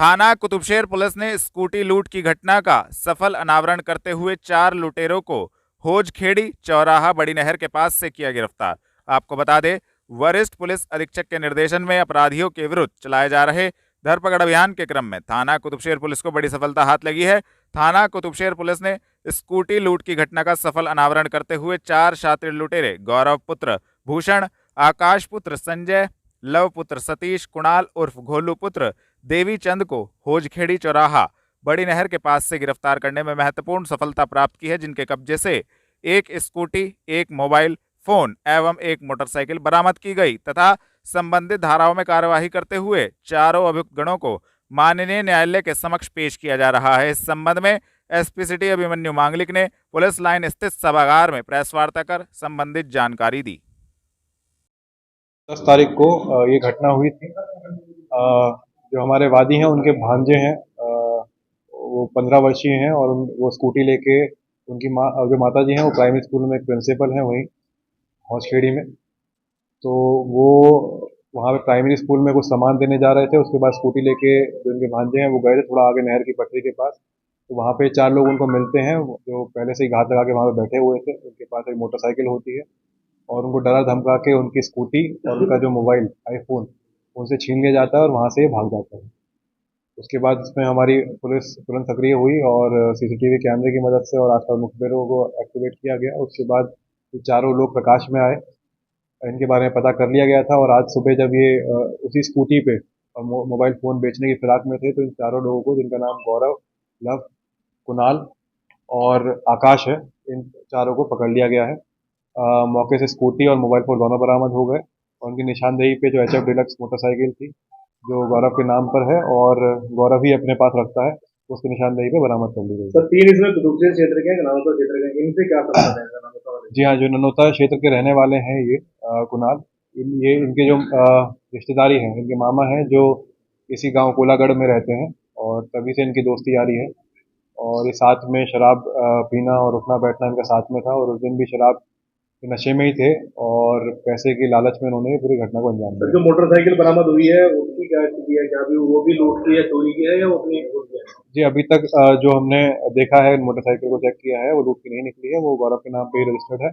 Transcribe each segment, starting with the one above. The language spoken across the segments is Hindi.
थाना कुतुबशेर पुलिस ने स्कूटी लूट की घटना का सफल अनावरण करते हुए 4 लुटेरों को होजखेड़ी चौराहा बड़ी नहर के पास से किया गिरफ्तार। आपको बता दें, वरिष्ठ पुलिस अधीक्षक के निर्देशन में अपराधियों के विरुद्ध चलाए जा रहे धरपकड़ अभियान के क्रम में थाना कुतुबशेर पुलिस को बड़ी सफलता हाथ लगी है। थाना कुतुबशेर पुलिस ने स्कूटी लूट की घटना का सफल अनावरण करते हुए 4 शातिर लुटेरे गौरव पुत्र भूषण, आकाश पुत्र संजय, लव पुत्र सतीश, कुणाल उर्फ घोलू पुत्र देवी चंद को होजखेड़ी चौराहा बड़ी नहर के पास से गिरफ्तार करने में महत्वपूर्ण सफलता प्राप्त की है, जिनके कब्जे से एक स्कूटी, एक मोबाइल फोन एवं एक मोटरसाइकिल बरामद की गई तथा संबंधित धाराओं में कार्यवाही करते हुए चारों अभियुक्त गणों को माननीय न्यायालय के समक्ष पेश किया जा रहा है। इस संबंध में एसपी सिटी अभिमन्यु मांगलिक ने पुलिस लाइन स्थित सभागार में प्रेस वार्ता कर संबंधित जानकारी दी। 10 तारीख को ये घटना हुई थी। जो हमारे वादी हैं उनके भांजे हैं, वो 15 वर्षीय हैं और वो स्कूटी लेके उनकी जो माता जी हैं वो प्राइमरी स्कूल में एक प्रिंसिपल हैं वहीं होजखेड़ी में। तो वो वहाँ पे प्राइमरी स्कूल में कुछ सामान देने जा रहे थे। उसके बाद स्कूटी लेके जो उनके भांजे हैं वो गए थे थोड़ा आगे नहर की पटरी के पास। तो वहाँ पे 4 लोग उनको मिलते हैं जो पहले से ही घात लगा के वहाँ पे बैठे हुए थे। उनके पास एक मोटरसाइकिल होती है और उनको डरा धमका के उनकी स्कूटी और उनका जो मोबाइल आईफोन उनसे छीन लिया जाता है और वहाँ से भाग जाता है। उसके बाद इसमें हमारी पुलिस तुरंत सक्रिय हुई और सीसीटीवी कैमरे की मदद से और आसपास मुखबिरों को एक्टिवेट किया गया। उसके बाद ये चारों लोग प्रकाश में आए, इनके बारे में पता कर लिया गया था और आज सुबह जब ये उसी स्कूटी पे और मोबाइल फ़ोन बेचने की फिराक में थे तो इन चारों लोगों को, जिनका नाम गौरव, लव, कुणाल और आकाश है, इन चारों को पकड़ लिया गया है। मौके से स्कूटी और मोबाइल फ़ोन दोनों बरामद हो गए और उनकी निशानदेही पे जो एचएफ डिलक्स मोटरसाइकिल थी जो गौरव के नाम पर है और गौरव ही अपने पास रखता है, उसकी निशानदेही पे बरामद कर ली गई। सर 3 इसमें कुतुबशेर क्षेत्र के ननौता क्षेत्र के, इनसे क्या संबंध है ननौता वाले? जी हाँ, जो ननौता क्षेत्र के रहने वाले हैं ये कुणाल, ये इनके जो रिश्तेदारी हैं, इनके मामा हैं जो इसी गांव कोलागढ़ में रहते हैं और तभी से इनकी दोस्ती यारी है और ये साथ में शराब पीना और उठना बैठना इनका साथ में था और उस दिन भी शराब के नशे में ही थे और पैसे की लालच में उन्होंने पूरी घटना को अंजाम दिया। जो मोटरसाइकिल बरामद हुई है उसकी क्या स्थिति है? क्या भी वो भी लूट की है, चोरी की है या वो अपनी लूट की है? जी, अभी तक जो हमने देखा है, मोटरसाइकिल को चेक किया है, वो लूट की नहीं निकली है, वो गौरव के नाम पे ही रजिस्टर्ड है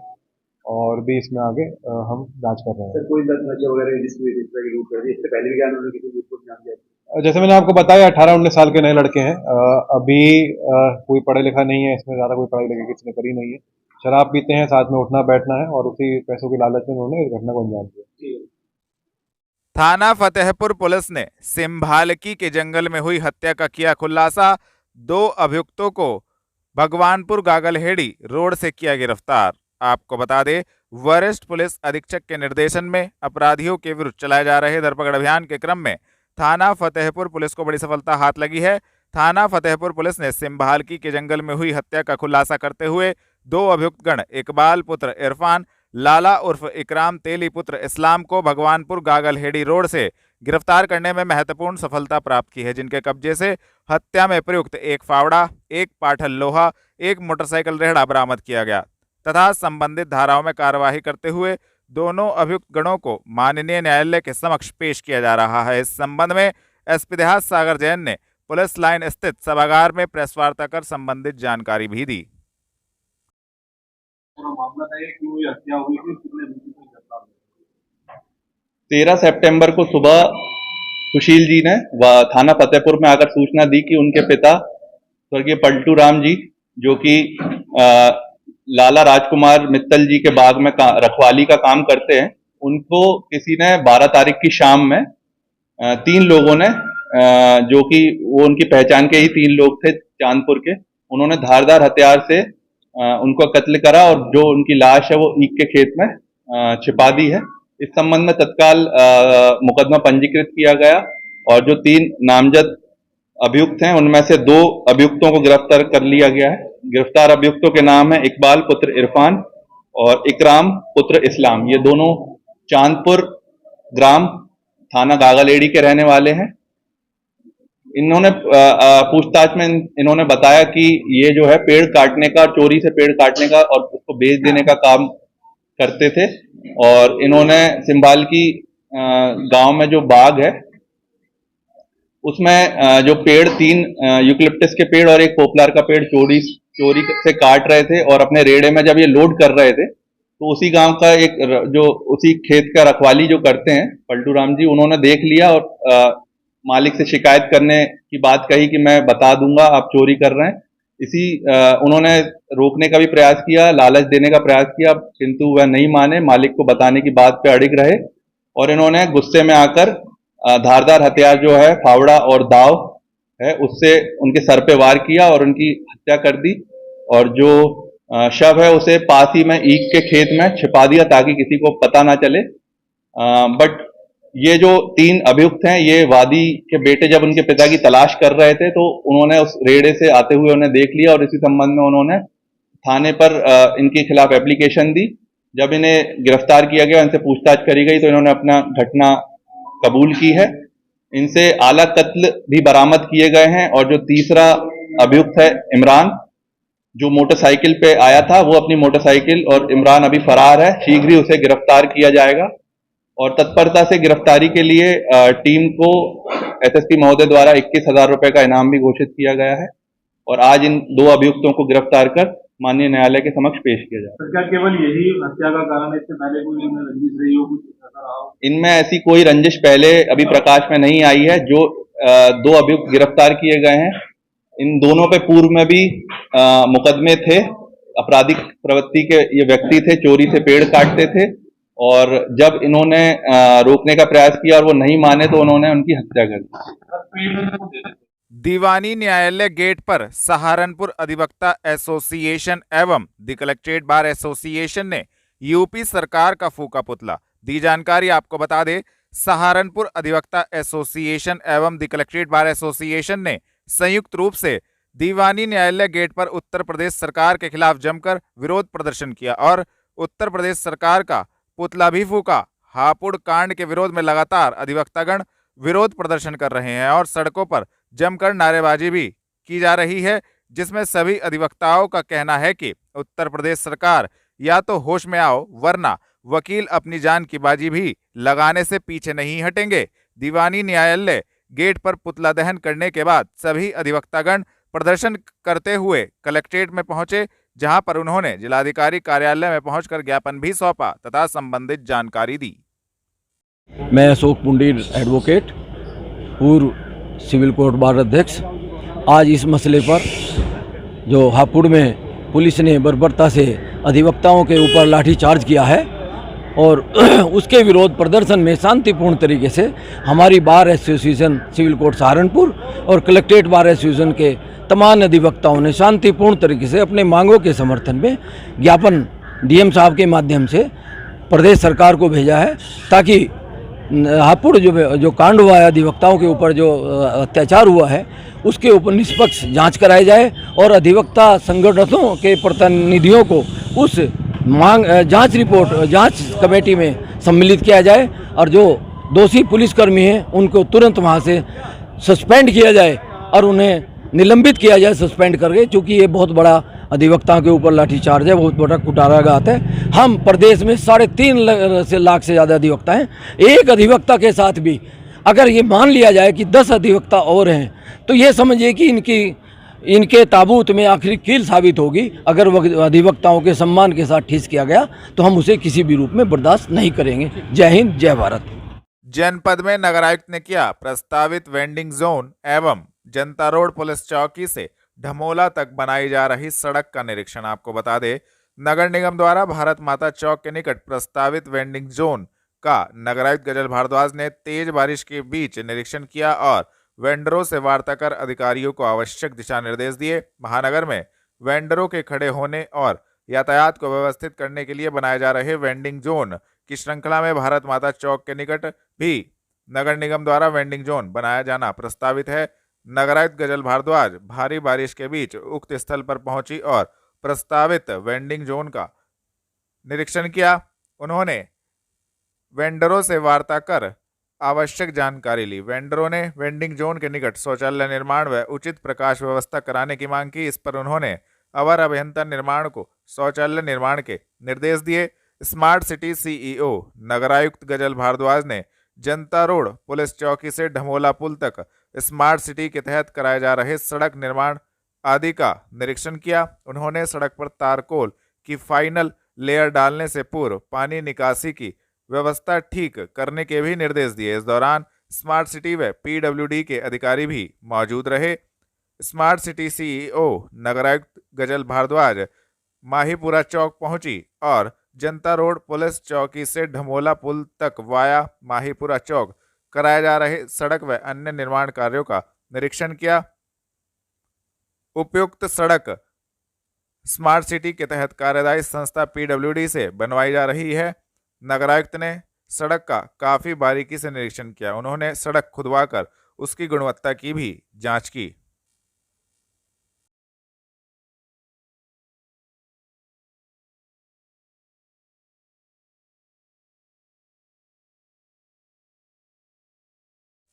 और भी इसमें आगे हम जांच कर रहे हैं। सर कोई नशे वगैरह जिसकी वजह से लूट कर दी, इससे पहले भी क्या उन्होंने किसी लूट को अंजाम दिया? जैसे मैंने आपको बताया 18-19 साल के नए लड़के हैं। अभी कोई पढ़ा लिखा नहीं है, इसमें ज़्यादा कोई पढ़ाई लिखाई किसी ने करी नहीं है, शराब पीते हैं, साथ में उठना बैठना है और उसी पैसों की लालच में उन्होंने इस घटना को अंजाम दिया। थाना फतेहपुर पुलिस ने सिंभालकी के जंगल में हुई हत्या का किया खुलासा। 2 अभियुक्तों को भगवानपुर गागलहेड़ी रोड से किया गिरफ्तार। आपको बता दें, वरिष्ठ पुलिस अधीक्षक के निर्देशन में अपराधियों के विरुद्ध चलाए जा रहे धरपकड़ अभियान के क्रम में थाना फतेहपुर पुलिस को बड़ी सफलता हाथ लगी है। थाना फतेहपुर पुलिस ने सिंभालकी के जंगल में हुई हत्या का खुलासा करते हुए 2 अभियुक्त गण इकबाल पुत्र इरफान, लाला उर्फ इकराम तेली पुत्र इस्लाम को भगवानपुर गागलहेड़ी रोड से गिरफ्तार करने में महत्वपूर्ण सफलता प्राप्त की है, जिनके कब्जे से हत्या में प्रयुक्त एक फावड़ा, एक पाठल लोहा, एक मोटरसाइकिल रेहड़ा बरामद किया गया तथा संबंधित धाराओं में कार्यवाही करते हुए दोनों अभियुक्त गणों को माननीय न्यायालय के समक्ष पेश किया जा रहा है। इस संबंध में एसपी देहात सागर जैन ने पुलिस लाइन स्थित सभागार में प्रेस वार्ता कर संबंधित जानकारी भी दी। मामला था कि वो हत्या हुई थी, कितने दिन की घटना? 13 सितंबर को सुबह सुशील जी ने थाना फतेहपुर में आकर सूचना दी कि उनके पिता स्वर्गीय पलटू राम जी, जो कि लाला राजकुमार मित्तल जी के बाग में रखवाली का काम करते हैं, उनको किसी ने 12 तारीख की शाम में 3 लोगों ने, जो कि वो उनकी पहचान के ही 3 लोग थे चांदपुर के, उन्होंने धारदार हथियार से उनको कत्ल करा और जो उनकी लाश है वो ईख के खेत में छिपा दी है। इस संबंध में तत्काल मुकदमा पंजीकृत किया गया और जो 3 नामजद अभियुक्त हैं उनमें से 2 अभियुक्तों को गिरफ्तार कर लिया गया है। गिरफ्तार अभियुक्तों के नाम है इकबाल पुत्र इरफान और इकराम पुत्र इस्लाम। ये दोनों चांदपुर ग्राम थाना गागलहेड़ी के रहने वाले हैं। इन्होंने पूछताछ में इन्होंने बताया कि ये जो है पेड़ काटने का, चोरी से पेड़ काटने का और उसको बेच देने का काम करते थे और इन्होंने सिंभालकी गांव में जो बाग है उसमें जो पेड़ 3 यूकलिप्टस के पेड़ और एक पोपलार का पेड़ चोरी चोरी से काट रहे थे और अपने रेड़े में जब ये लोड कर रहे थे तो उसी गांव का जो उसी खेत का रखवाली जो करते हैं पलटू राम जी, उन्होंने देख लिया और मालिक से शिकायत करने की बात कही कि मैं बता दूंगा आप चोरी कर रहे हैं। उन्होंने रोकने का भी प्रयास किया, लालच देने का प्रयास किया, किंतु वह नहीं माने, मालिक को बताने की बात पे अड़िग रहे और इन्होंने गुस्से में आकर धारदार हथियार जो है फावड़ा और दाव है उससे उनके सर पे वार किया और उनकी हत्या कर दी और जो शव है उसे पास ही में ईख के खेत में छिपा दिया ताकि किसी को पता ना चले। बट ये जो 3 अभियुक्त हैं ये वादी के बेटे जब उनके पिता की तलाश कर रहे थे तो उन्होंने उस रेड़े से आते हुए उन्हें देख लिया और इसी संबंध में उन्होंने थाने पर इनके खिलाफ एप्लीकेशन दी। जब इन्हें गिरफ्तार किया गया, इनसे पूछताछ करी गई तो इन्होंने अपना घटना कबूल की है। इनसे आला कत्ल भी बरामद किए गए हैं और जो तीसरा अभियुक्त है इमरान जो मोटरसाइकिल पे आया था वो अपनी मोटरसाइकिल और इमरान अभी फरार है, शीघ्र ही उसे गिरफ्तार किया जाएगा और तत्परता से गिरफ्तारी के लिए टीम को एसएसपी महोदय द्वारा 21,000 रुपए का इनाम भी घोषित किया गया है और आज इन 2 अभियुक्तों को गिरफ्तार कर माननीय न्यायालय के समक्ष पेश किया जाएगा। क्या केवल यही हत्या का कारण है, इससे पहले कोई इनमें रंजिश रही हो, कुछ ऐसा रहा हो? इनमें ऐसी कोई रंजिश पहले अभी प्रकाश में नहीं आई है। जो 2 अभियुक्त गिरफ्तार किए गए हैं इन दोनों पे पूर्व में भी मुकदमे थे, आपराधिक प्रवृत्ति के ये व्यक्ति थे, चोरी से पेड़ काटते थे और जब इन्होंने रोकने का प्रयास किया और वो नहीं माने तो उन्होंने उनकी हत्या कर दी। दीवानी न्यायालय गेट पर सहारनपुर अधिवक्ता एसोसिएशन एवं द कलेक्ट्रेट बार एसोसिएशन ने यूपी सरकार का फूका पुतला दी। जानकारी आपको बता दे, सहारनपुर अधिवक्ता एसोसिएशन एवं द कलेक्ट्रेट बार एसोसिएशन ने संयुक्त रूप से दीवानी न्यायालय गेट पर उत्तर प्रदेश सरकार के खिलाफ जमकर विरोध प्रदर्शन किया और उत्तर प्रदेश सरकार का पुतला भी फूका। हापुड़ कांड के विरोध में लगातार अधिवक्तागण विरोध प्रदर्शन कर रहे हैं और सड़कों पर जमकर नारेबाजी भी की जा रही है, जिसमें सभी अधिवक्ताओं का कहना है कि उत्तर प्रदेश सरकार या तो होश में आओ वरना वकील अपनी जान की बाजी भी लगाने से पीछे नहीं हटेंगे। दीवानी न्यायालय गेट पर पुतला दहन करने के बाद सभी अधिवक्तागण प्रदर्शन करते हुए कलेक्ट्रेट में पहुंचे, जहां पर उन्होंने जिलाधिकारी कार्यालय में पहुंचकर ज्ञापन भी सौंपा तथा संबंधित जानकारी दी। मैं अशोक पुंडीर एडवोकेट, पूर्व सिविल कोर्ट बार अध्यक्ष, आज इस मसले पर जो हापुड़ में पुलिस ने बर्बरता से अधिवक्ताओं के ऊपर लाठीचार्ज किया है और उसके विरोध प्रदर्शन में शांतिपूर्ण तरीके से हमारी bar association civil court Saharanpur और कलेक्ट्रेट बार एसोसिएशन के तमाम अधिवक्ताओं ने शांतिपूर्ण तरीके से अपने मांगों के समर्थन में ज्ञापन डीएम साहब के माध्यम से प्रदेश सरकार को भेजा है ताकि हापुड़ जो कांड हुआ है, अधिवक्ताओं के ऊपर जो अत्याचार हुआ है उसके ऊपर निष्पक्ष जांच कराई जाए और अधिवक्ता संगठनों के प्रतिनिधियों को उस जांच कमेटी में सम्मिलित किया जाए और जो दोषी पुलिसकर्मी हैं उनको तुरंत वहां से सस्पेंड किया जाए और उन्हें निलंबित किया जाए सस्पेंड करके, क्योंकि ये बहुत बड़ा अधिवक्ताओं के ऊपर लाठीचार्ज है, बहुत बड़ा कुटाराघात है। हम प्रदेश में 3.5 लाख से ज़्यादा अधिवक्ता हैं। एक अधिवक्ता के साथ भी अगर ये मान लिया जाए कि 10 अधिवक्ता और हैं तो ये समझिए कि इनके ताबूत में आखिरी कील साबित होगी। अगर अधिवक्ताओं के सम्मान के साथ ठीस किया गया तो हम उसे किसी भी रूप में बर्दाश्त नहीं करेंगे। जय हिंद, जय भारत। जनपद में नगर आयुक्त ने किया प्रस्तावित वेंडिंग जोन एवं जनता रोड पुलिस चौकी से ढमोला तक बनाई जा रही सड़क का निरीक्षण। आपको बता दें, नगर निगम द्वारा भारत माता चौक के निकट प्रस्तावित वेंडिंग जोन का नगर आयुक्त गजल भारद्वाज ने तेज बारिश के बीच निरीक्षण किया और वेंडरों से वार्ता कर अधिकारियों को आवश्यक दिशा निर्देश दिए। महानगर में वेंडरों के खड़े होने और यातायात को व्यवस्थित करने के लिए बनाए जा रहे वेंडिंग जोन की श्रृंखला में भारत माता चौक के निकट भी नगर निगम द्वारा वेंडिंग जोन बनाया जाना प्रस्तावित है। नगर आयुक्त गजल भारद्वाज भारी बारिश के बीच उक्त स्थल पर पहुंची और प्रस्तावित वेंडिंग जोन का निरीक्षण किया। उन्होंने वेंडरों से वार्ता कर आवश्यक जानकारी ली। वेंडरों ने वेंडिंग जोन के निकट शौचालय निर्माण व उचित प्रकाश व्यवस्था कराने की मांग की। इस पर उन्होंने अवर अभियंता निर्माण को शौचालय निर्माण के निर्देश दिए। स्मार्ट सिटी सीईओ नगर आयुक्त गजल भारद्वाज ने जनता रोड पुलिस चौकी से ढमोला पुल तक स्मार्ट सिटी के तहत कराए जा रहे सड़क निर्माण आदि का निरीक्षण किया। उन्होंने सड़क पर तारकोल की फाइनल लेयर डालने से पूर्व पानी निकासी की व्यवस्था ठीक करने के भी निर्देश दिए। इस दौरान स्मार्ट सिटी व पीडब्ल्यूडी के अधिकारी भी मौजूद रहे। स्मार्ट सिटी सीईओ नगरायुक्त गजल भारद्वाज माहीपुरा चौक पहुंची और जनता रोड पुलिस चौकी से ढमोला पुल तक वाया माहीपुरा चौक कराए जा रहे सड़क व अन्य निर्माण कार्यों का निरीक्षण किया। उपयुक्त सड़क स्मार्ट सिटी के तहत कार्यदायी संस्था पीडब्ल्यूडी से बनवाई जा रही है। नगरायुक्त ने सड़क का काफी बारीकी से निरीक्षण किया। उन्होंने सड़क खुदवाकर उसकी गुणवत्ता की भी जांच की।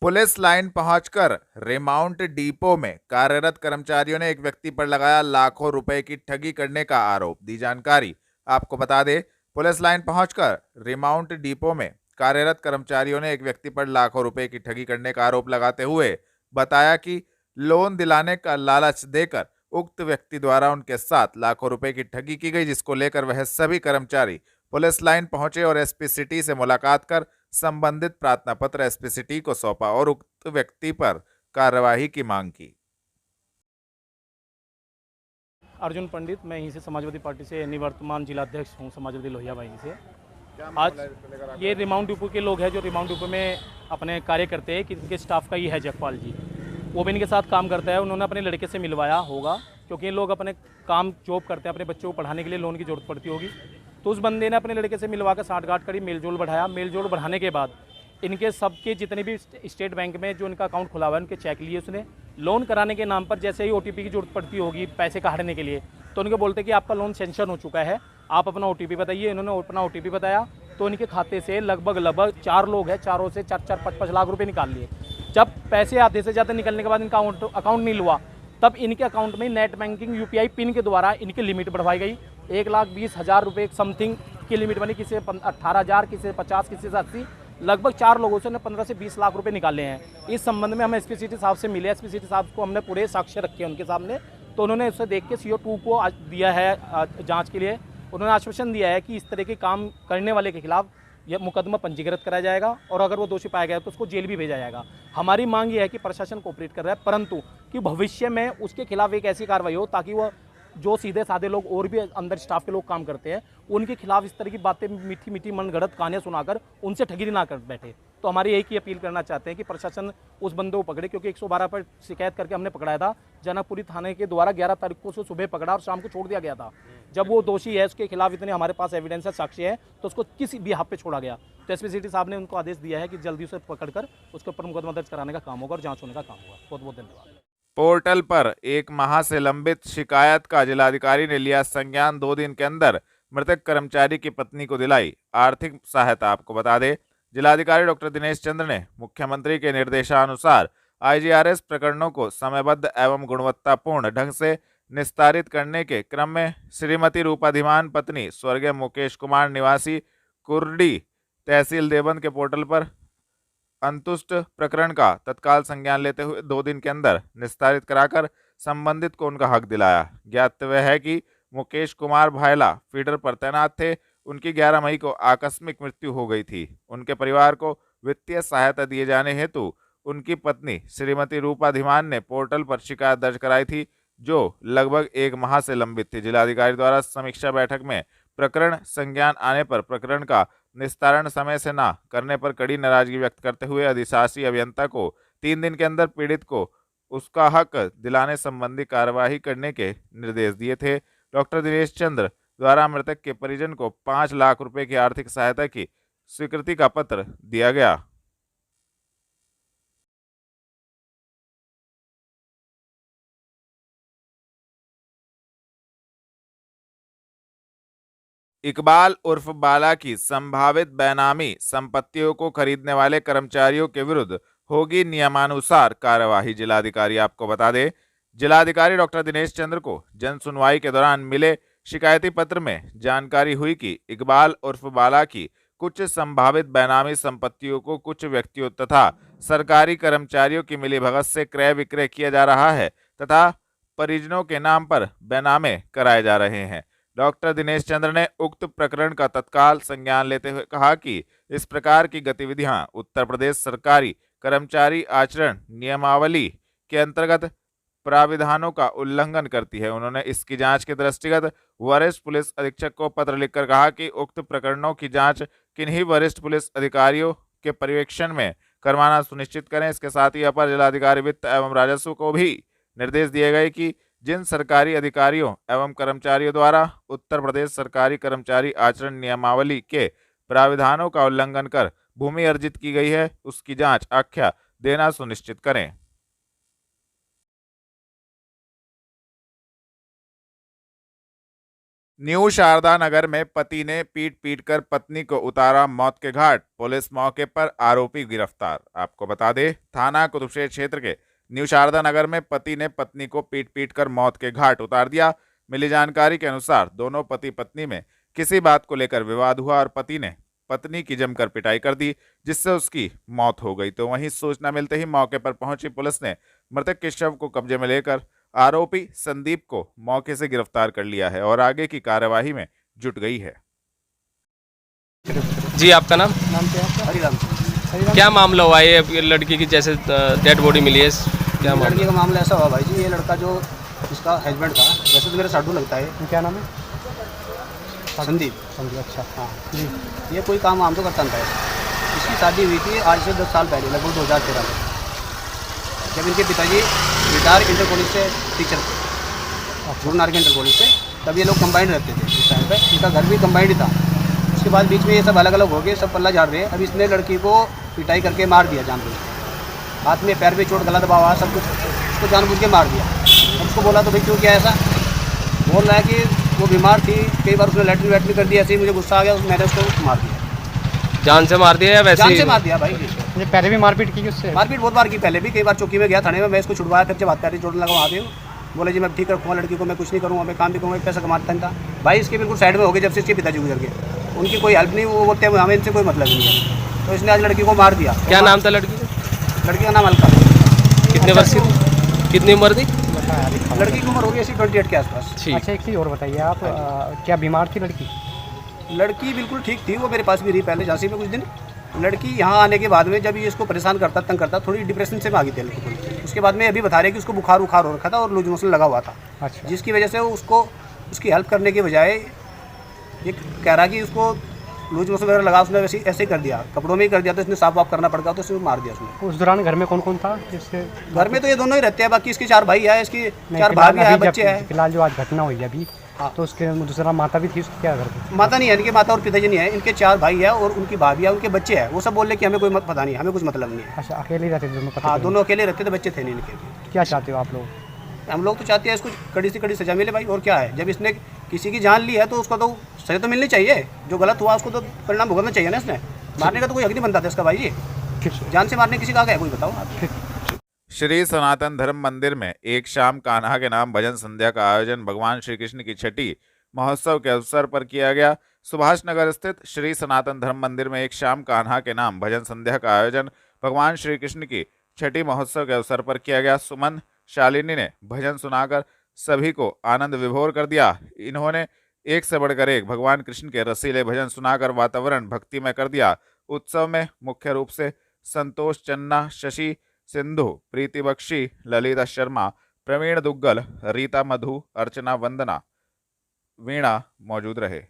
पुलिस लाइन पहुंचकर रिमाउंट डिपो में कार्यरत कर्मचारियों ने एक व्यक्ति पर लगाया लाखों रुपए की ठगी करने का आरोप। दी जानकारी आपको बता दें, पुलिस लाइन पहुंचकर रिमाउंट डिपो में कार्यरत कर्मचारियों ने एक व्यक्ति पर लाखों रुपए की ठगी करने का आरोप लगाते हुए बताया कि लोन दिलाने का लालच देकर उक्त व्यक्ति द्वारा उनके साथ लाखों रुपए की ठगी की गई, जिसको लेकर वह सभी कर्मचारी पुलिस लाइन पहुंचे और एसपी सिटी से मुलाकात कर संबंधित प्रार्थना पत्र एसपी सिटी को सौंपा और उक्त व्यक्ति पर कार्यवाही की मांग की। अर्जुन पंडित, मैं यहीं से समाजवादी पार्टी से निवर्तमान जिलाध्यक्ष हूं, समाजवादी लोहिया वहीं से। आज ये रिमाउंट डिपो के लोग हैं जो रिमाउंट डिपो में अपने कार्य करते हैं कि इनके स्टाफ का ही है जगपाल जी, वो भी इनके साथ काम करता है। उन्होंने अपने लड़के से मिलवाया होगा क्योंकि ये लोग अपने काम जॉब करते हैं, अपने बच्चों को पढ़ाने के लिए लोन की जरूरत पड़ती होगी, तो उस बंदे ने अपने लड़के से मिलवा कर साठगांठ करी, मेलजोल बढ़ाया। मेलजोल बढ़ाने के बाद इनके सबके जितने भी स्टेट बैंक में जो इनका अकाउंट खुला हुआ है उनके चेक लिए उसने। लोन कराने के नाम पर जैसे ही ओटीपी की जरूरत पड़ती होगी पैसे काटने के लिए, तो उनको बोलते कि आपका लोन सेंक्शन हो चुका है, आप अपना ओटीपी बताइए। इन्होंने अपना ओटीपी बताया तो इनके खाते से लगभग 4 लोग हैं, चारों से 4-5 लाख रुपए निकाल लिए। जब पैसे आधे से ज़्यादा निकलने के बाद इनका अकाउंट नहीं हुआ, तब इनके अकाउंट में नेट बैंकिंग यूपीआई पिन के द्वारा इनकी लिमिट बढ़वाई गई। 1,20,000 रुपये समथिंग की लिमिट बनी, किसी 18,000, किसी 50, किसी 80, लगभग 4 लोगों से 15 से 20 लाख रुपए निकाले हैं। इस संबंध में हम एसपी सिटी साहब से मिले। एसपी सिटी साहब को हमने पूरे साक्ष्य रखे उनके सामने, तो उन्होंने उसे देख के CO2 को दिया है जांच के लिए। उन्होंने आश्वासन दिया है कि इस तरह के काम करने वाले के खिलाफ यह मुकदमा पंजीकृत कराया जाएगा और अगर वो दोषी पाया गया तो उसको जेल भी भेजा जाएगा। हमारी मांग ये है कि प्रशासन कोऑपरेट कर रहा है, परंतु कि भविष्य में उसके खिलाफ एक ऐसी कार्रवाई हो ताकि वो जो सीधे साधे लोग और भी अंदर स्टाफ के लोग काम करते हैं उनके खिलाफ इस तरह की बातें मीठी मीठी मनगढ़ंत कहानियां सुनाकर उनसे ठगी ना कर बैठे। तो हमारी यही की अपील करना चाहते हैं कि प्रशासन उस बंदे को पकड़े, क्योंकि 112 पर शिकायत करके हमने पकड़ाया था। जनकपुरी थाने के द्वारा 11 तारीख को उसको सुबह पकड़ा और शाम को छोड़ दिया गया था। जब वो दोषी है, उसके खिलाफ इतने हमारे पास एविडेंस है, साक्ष्य है, तो उसको किसी भी हाथ पे छोड़ा गया। तो एसपी सिटी साहब ने उनको आदेश दिया है कि जल्दी उसे पकड़कर उसके ऊपर मुकदमा दर्ज कराने का काम होगा और जांच होने का काम होगा। बहुत बहुत धन्यवाद। पोर्टल पर 1 माह से लंबित शिकायत का जिलाधिकारी ने लिया संज्ञान। 2 दिन के अंदर मृतक कर्मचारी की पत्नी को दिलाई आर्थिक सहायता। आपको बता दें, जिलाधिकारी डॉक्टर दिनेश चंद्र ने मुख्यमंत्री के निर्देशानुसार IGRS प्रकरणों को समयबद्ध एवं गुणवत्तापूर्ण ढंग से निस्तारित करने के क्रम में श्रीमती रूपाधिमान पत्नी स्वर्गीय मुकेश कुमार निवासी कुर्डी तहसील देवबंद के पोर्टल पर अंतुष्ट प्रकरण का तत्काल संज्ञान लेते हुए 2 दिन के अंदर निस्तारित कराकर संबंधित को उनका हक दिलाया। ज्ञातव्य है कि मुकेश कुमार भायला फीडर पर तैनात थे। उनकी 11 मई को आकस्मिक मृत्यु हो गई थी। उनके परिवार को वित्तीय सहायता दिए जाने हेतु उनकी पत्नी श्रीमती रूपाधिमान ने पोर्टल पर शिकायत दर्ज कराई थी, जो लगभग 1 माह से लंबित थी। जिलाधिकारी द्वारा समीक्षा बैठक में प्रकरण संज्ञान आने पर प्रकरण का निस्तारण समय से न करने पर कड़ी नाराजगी व्यक्त करते हुए अधिशासी अभियंता को 3 दिन के अंदर पीड़ित को उसका हक दिलाने संबंधी कार्यवाही करने के निर्देश दिए थे। डॉक्टर दिनेश चंद्र द्वारा मृतक के परिजन को 5 लाख रुपए की आर्थिक सहायता की स्वीकृति का पत्र दिया गया। इकबाल उर्फ बाला की संभावित बेनामी संपत्तियों को खरीदने वाले कर्मचारियों के विरुद्ध होगी नियमानुसार कार्यवाही। जिलाधिकारी आपको बता दें, जिलाधिकारी डॉक्टर दिनेश चंद्र को जन सुनवाई के दौरान मिले शिकायती पत्र में जानकारी हुई कि इकबाल उर्फ बाला की कुछ संभावित बेनामी संपत्तियों को कुछ व्यक्तियों तथा सरकारी कर्मचारियों की मिलीभगत से क्रय विक्रय किया जा रहा है तथा परिजनों के नाम पर बेनामे कराए जा रहे हैं। डॉक्टर दिनेश चंद्र ने उक्त प्रकरण का तत्काल संज्ञान लेते हुए कहा कि इस प्रकार की गतिविधियां उत्तर प्रदेश सरकारी कर्मचारी आचरण नियमावली के अंतर्गत प्राविधानों का उल्लंघन करती है। उन्होंने इसकी जांच के दृष्टिगत वरिष्ठ पुलिस अधीक्षक को पत्र लिखकर कहा कि उक्त प्रकरणों की जांच किन्हीं वरिष्ठ पुलिस अधिकारियों के पर्यवेक्षण में करवाना सुनिश्चित करें। इसके साथ ही अपर जिलाधिकारी वित्त एवं राजस्व को भी निर्देश दिए गए कि जिन सरकारी अधिकारियों एवं कर्मचारियों द्वारा उत्तर प्रदेश सरकारी कर्मचारी आचरण नियमावली के प्राविधानों का उल्लंघन कर भूमि अर्जित की गई है, उसकी जांच आख्या देना सुनिश्चित करें। न्यू शारदा नगर में पति ने पीट पीट कर पत्नी को उतारा मौत के घाट, पुलिस मौके पर आरोपी गिरफ्तार। आपको बता दें, थाना कुतुबशेर क्षेत्र के न्यू शारदा नगर में पति ने पत्नी को पीट पीट कर मौत के घाट उतार दिया। मिली जानकारी के अनुसार दोनों पति पत्नी में किसी बात को लेकर विवाद हुआ और पति ने पत्नी की जमकर पिटाई कर दी, जिससे उसकी मौत हो गई। तो वहीं सूचना मिलते ही मौके पर पहुंची पुलिस ने मृतक के शव को कब्जे में लेकर आरोपी संदीप को मौके से गिरफ्तार कर लिया है और आगे की कार्यवाही में जुट गई है। जी, आपका नाम? नाम क्या है? हरिराम। क्या मामला हुआ है? ये लड़की की जैसे डेड बॉडी मिली है, क्या मामला? लड़की का मामला ऐसा हुआ भाई जी, ये लड़का जो इसका हस्बैंड था, वैसे तो मेरा साधु लगता है। क्या नाम है? संदीप। संदीप, अच्छा। हाँ जी। ये कोई काम आम तो करता नहीं था। इसकी शादी हुई थी आज से 10 साल पहले, लगभग 2013 में, जब इनके पिताजी रिटायर इंटर कॉलेज से टीचर थे, गुरु नानक इंटर कॉलेज से। तब ये लोग कंबाइंड रहते थे उस टाइम पे, इनका घर भी कंबाइंड ही था। उसके बाद बीच में ये सब अलग अलग हो गए, सब पल्ला झाड़ रहे हैं। अब इसने लड़की को पिटाई करके मार दिया जानबूझ के, हाथ में पैर पे चोट, गला दबा हुआ, सब कुछ उसको जानबूझ के मार दिया। अब उसको बोला तो भाई क्यों किया ऐसा, बोल रहा है कि वो बीमार थी, कई बार उसने लैट्रिन वैट्रिन कर दिया, ऐसे ही मुझे गुस्सा आ गया, मैंने उसको मार दिया। जान से मार दिया या वैसे? जान से मार दिया भाई जी। मुझे पहले भी मारपीट की उससे? मारपीट बहुत बार की, पहले भी कई बार चौकी में गया थाने में, मैं इसको छुड़वाया, फिर जब हाथ पैर चोट लगा वहाँ पे बोले जी मैं ठीक रखूँगा लड़की को, मैं कुछ नहीं करूँगा, मैं काम भी करूँगा, पैसा कमाता था। भाई इसके बिल्कुल साइड में हो गए जब से इसके पिताजी गुजर गए, उनकी कोई हेल्प नहीं, वो बोलते हैं हमें इनसे कोई मतलब नहीं है। तो इसने आज लड़की को मार दिया। क्या नाम था लड़की का? लड़की का नाम अलका। कितने वर्ष की, कितनी उम्र थी? लड़की की उम्र होगी ऐसी 28 के आसपास। अच्छा, एक चीज़ और बताइए आप, क्या बीमार थी लड़की? लड़की बिल्कुल ठीक थी, वो मेरे पास भी रही पहले झांसी में कुछ दिन। लड़की यहाँ आने के बाद में जब ये इसको परेशान करता, तंग करता, थोड़ी डिप्रेशन से भागी थी लड़की। उसके बाद में अभी बता रहे कि उसको बुखार उखार हो रखा था और लूज मोशन लगा हुआ था। अच्छा। जिसकी वजह से उसको उसकी हेल्प करने के बजाय ये कह रहा कि उसको लूज मोशन वगैरह लगा, उसने वैसे ऐसे ही कर दिया, कपड़ों में ही कर दिया, तो इसने साफ वाफ करना पड़ता, तो उसने मार दिया उसने। उस दौरान घर में कौन कौन था इससे? घर में तो ये दोनों ही रहते हैं, बाकी इसके 4 भाई है, इसकी 4 भाभी है, बच्चे हैं। फिलहाल जो आज घटना हुई है अभी, हाँ। तो उसके दूसरा माता भी थी उसकी? क्या घर पे माता नहीं है, इनके माता और पिताजी नहीं है, इनके 4 भाई है और उनकी भाभी है, उनके बच्चे हैं। वो सब बोल रहे कि हमें कोई पता नहीं, हमें कुछ मतलब नहीं है। अच्छा, अकेले ही रहते थे दोनों? हाँ, दोनों अकेले रहते थे, बच्चे थे नहीं इनके। क्या चाहते हो आप लोग? हम लोग तो चाहते हैं इसको कड़ी से कड़ी सजा मिले भाई, और क्या है। जब इसने किसी की जान ली है तो उसको तो सजा तो मिलनी चाहिए, जो गलत हुआ उसको तो परिणाम भुगतना चाहिए ना। इसने मारने का तो कोई हक नहीं बनता था इसका भाई जी, जान से मारने किसी का है कोई, बताओ आप। श्री सनातन धर्म मंदिर में एक शाम कान्हा के नाम भजन संध्या का आयोजन भगवान श्री कृष्ण की छठी महोत्सव के अवसर पर किया गया। सुभाष नगर स्थित श्री सनातन धर्म मंदिर में एक शाम कान्हा के नाम भजन संध्या का आयोजन भगवान श्री कृष्ण की छठी महोत्सव के अवसर पर किया गया। सुमन शालिनी ने भजन सुनाकर सभी को आनंद विभोर कर दिया। इन्होंने एक से बढ़कर एक भगवान कृष्ण के रसीले भजन सुनाकर वातावरण भक्तिमय कर दिया। उत्सव में मुख्य रूप से संतोष चन्ना, शशि सिंधु, प्रीति बख्शी, ललिता शर्मा, प्रवीण दुग्गल, रीता मधु, अर्चना वंदना, वीणा मौजूद रहे।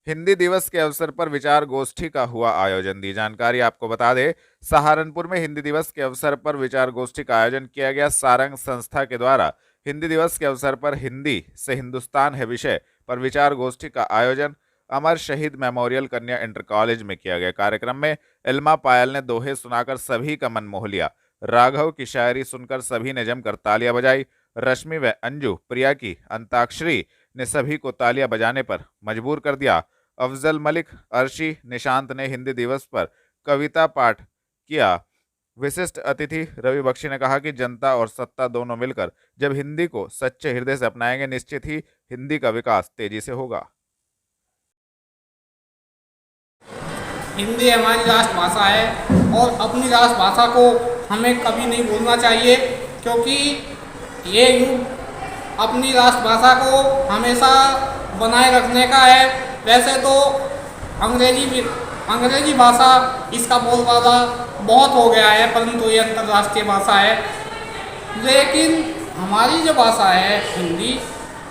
हिंदी दिवस के अवसर पर विचार गोष्ठी का हुआ आयोजन। दी जानकारी आपको बता दें, सहारनपुर में हिंदी दिवस के अवसर पर विचार गोष्ठी का आयोजन किया गया। सारंग संस्था के द्वारा हिंदी दिवस के अवसर पर हिंदी से हिंदुस्तान है विषय पर विचार गोष्ठी का आयोजन अमर शहीद मेमोरियल कन्या इंटर कॉलेज में किया गया। कार्यक्रम में इल्मा पायल ने दोहे सुनाकर सभी का मन मोह लिया। राघव की शायरी सुनकर सभी ने जमकर तालियां बजाई। रश्मि व अंजू प्रिया की अंताक्षरी ने सभी को तालियां बजाने पर मजबूर कर दिया। अफजल मलिक, अर्शी, निशांत ने हिंदी दिवस पर कविता पाठ किया। विशिष्ट अतिथि रवि बख्शी ने कहा कि जनता और सत्ता दोनों मिलकर जब हिंदी को सच्चे हृदय से अपनाएंगे, निश्चित ही हिंदी का विकास तेजी से होगा। हिंदी हमारी राष्ट्रभाषा है और अपनी राष्ट्रभाषा को हमें कभी नहीं भूलना चाहिए, क्योंकि ये युग अपनी राष्ट्रभाषा को हमेशा बनाए रखने का है। वैसे तो अंग्रेजी भाषा इसका बोलबाला बहुत हो गया है, परंतु ये अंतर्राष्ट्रीय भाषा है। लेकिन हमारी जो भाषा है हिंदी,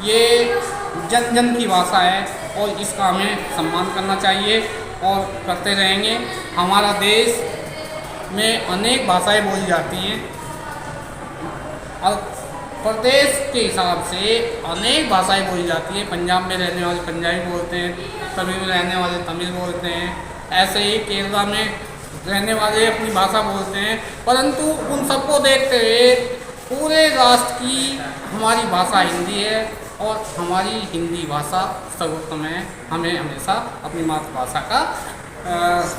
ये जन जन की भाषा है और इसका हमें सम्मान करना चाहिए और करते रहेंगे। हमारा देश में अनेक भाषाएं बोली जाती हैं और प्रदेश के हिसाब से अनेक भाषाएं बोली जाती हैं। पंजाब में रहने वाले पंजाबी बोलते हैं, तमिल में रहने वाले तमिल बोलते हैं, ऐसे ही केरला में रहने वाले अपनी भाषा बोलते हैं। परंतु उन सबको देखते हुए पूरे राष्ट्र की हमारी भाषा हिंदी है और हमारी हिंदी भाषा सर्वोत्तम है। हमें हमेशा अपनी मातृभाषा का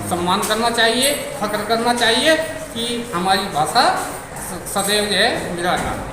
सम्मान करना चाहिए, फख्र करना चाहिए कि हमारी भाषा सदैव जो है विराजमान है।